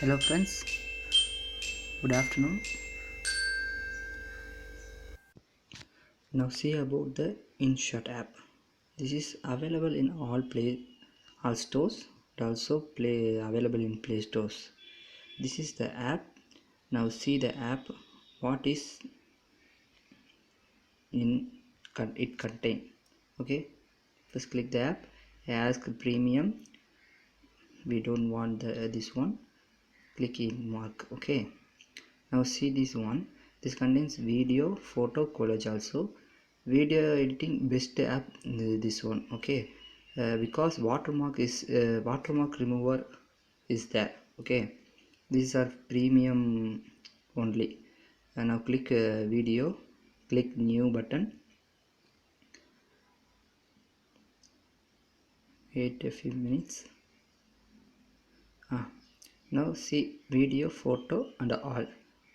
Hello friends, good afternoon. Now see about the InShot app. This is available in all stores, but also available in Play stores. This is the app. Now see the app. What is in it contain? Okay, first click the app. Ask premium. We don't want this one. Click in mark. Okay. Now see this one. This contains video, photo, collage also. Video editing best app this one. Okay, because watermark remover is there. Okay, these are premium only. And now click video, click new button. Wait a few minutes. Now see video, photo and all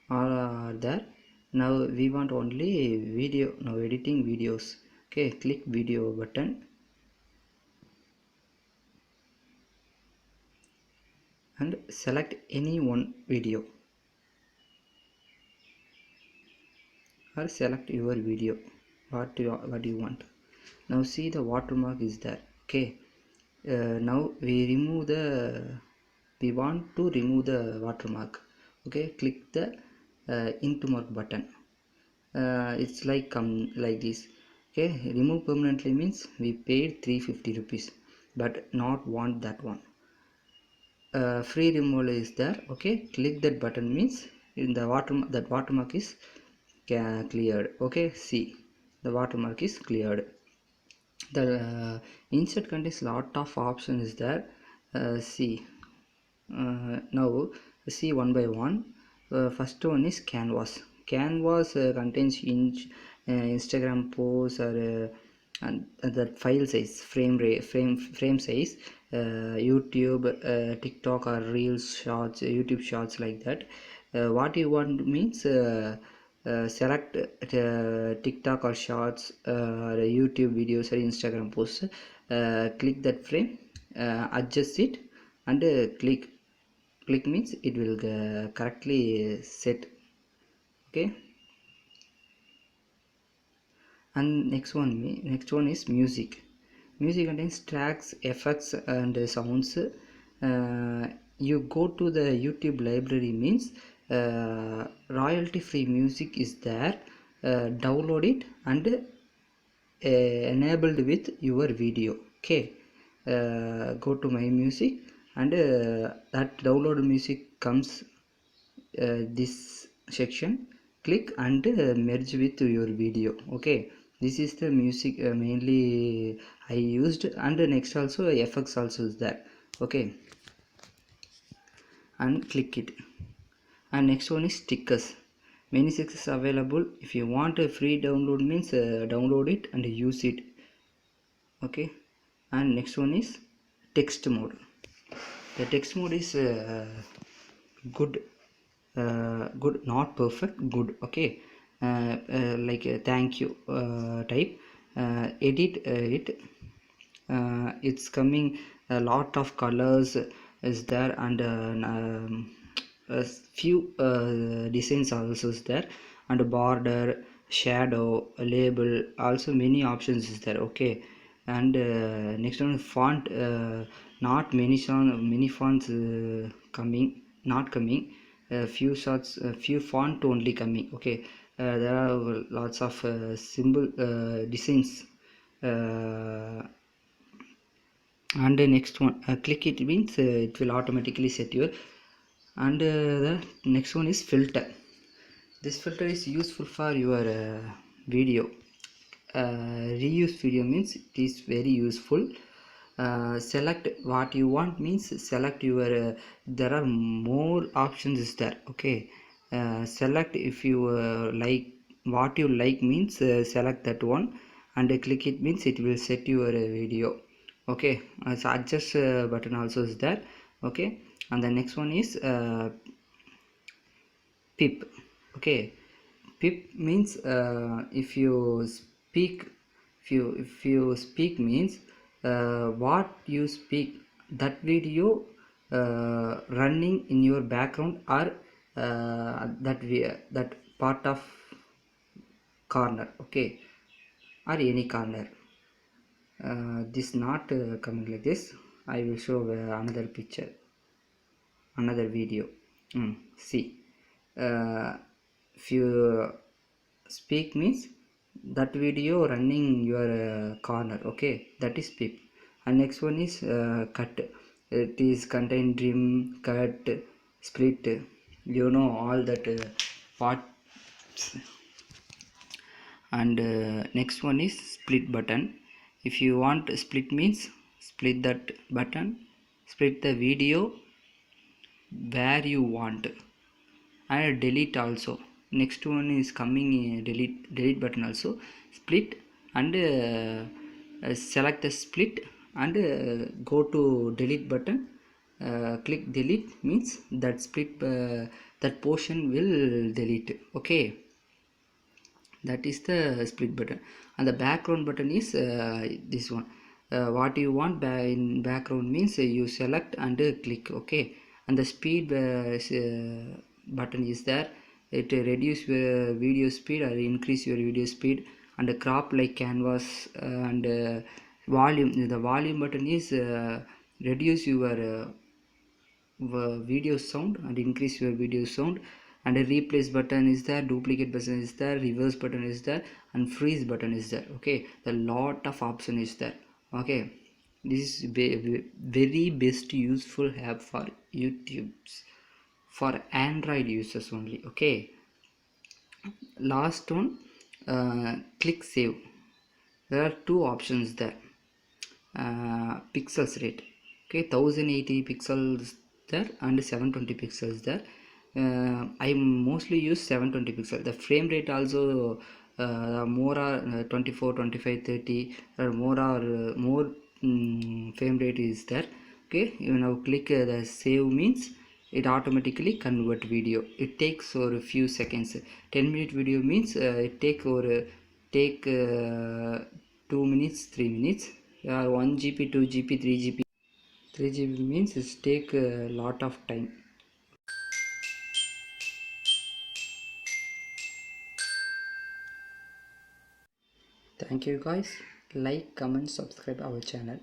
are there. Now we want only video. Now editing videos. Okay, click video button and select any one video or select your video what you want. Now see the watermark is there. Okay, now we want to remove the watermark. Okay, click the into mark button. It's like this. Okay, remove permanently means we paid 350 rupees but not want that one. Free removal is there. Okay, click that button means in the watermark is cleared. Okay, see the watermark is cleared. The insert contains lot of options is there. See now see one by one. First one is canvas contains Instagram posts or and that file size, frame size, YouTube, TikTok or reels shorts, YouTube shorts, like that. What you want means select TikTok or shorts, YouTube videos or Instagram posts. Click that frame, adjust it and click means it will correctly set. Okay, and next one is music. Music contains tracks, effects and sounds. You go to the YouTube library means royalty free music is there. Download it and enabled with your video. Okay, go to my music and that download music comes this section. Click and merge with your video. Okay, this is the music mainly I used, and next also effects also is there. Okay, and click it. And next one is stickers. Many stickers available. If you want a free download means download it and use it. Okay, and next one is text mode. The text mode is good, good, not perfect, good. Okay, like thank you type, edit it. It's coming a lot of colors is there, and a few designs also is there, and border, shadow, label, also many options is there. Okay, and next one font. Not many fonts coming, not coming. Few font only coming. Okay, there are lots of symbol designs. And the next one, click it means it will automatically set your. And the next one is filter. This filter is useful for your video. Reuse video means it is very useful. Select what you want means select your there are more options is there. Okay, select if you like what you like means select that one and click it means it will set your video. Okay, so adjust button also is there. Okay, and the next one is pip. Okay, pip means if you speak, if you speak means what you speak, that video running in your background or that part of corner, okay, or any corner. This not coming like this. I will show another picture, another video. See, uh, if you speak means that video running your corner, okay, that is peep. And next one is cut. It is contain trim, cut, split, you know, all that part. And next one is split button. If you want split means split that button, split the video where you want. And delete also. Next one is coming, delete button also. Split and select the split and go to delete button. Click delete means that split, that portion will delete, okay. That is the split button. And the background button is this one. What you want in background means you select and click, okay. And the speed button is there. It reduce your video speed or increase your video speed. And the crop like canvas. And volume, the volume button is reduce your video sound and increase your video sound. And a replace button is there, duplicate button is there, reverse button is there, and freeze button is there, okay. The lot of option is there, okay. This is very best useful app for YouTube, for Android users only, okay. Last one, click save. There are two options there. Pixels rate, okay, 1080 pixels there and 720 pixels there. I mostly use 720 pixel. The frame rate also more or 24, 25, 30 or more frame rate is there, okay. You now click the save means it automatically convert video. It takes for a few seconds. 10-minute video means it take 2 minutes, 3 minutes. 1 GB, 2 GB, 3 GB. 3 GB means it take a lot of time. Thank you guys. Like, comment, subscribe our channel.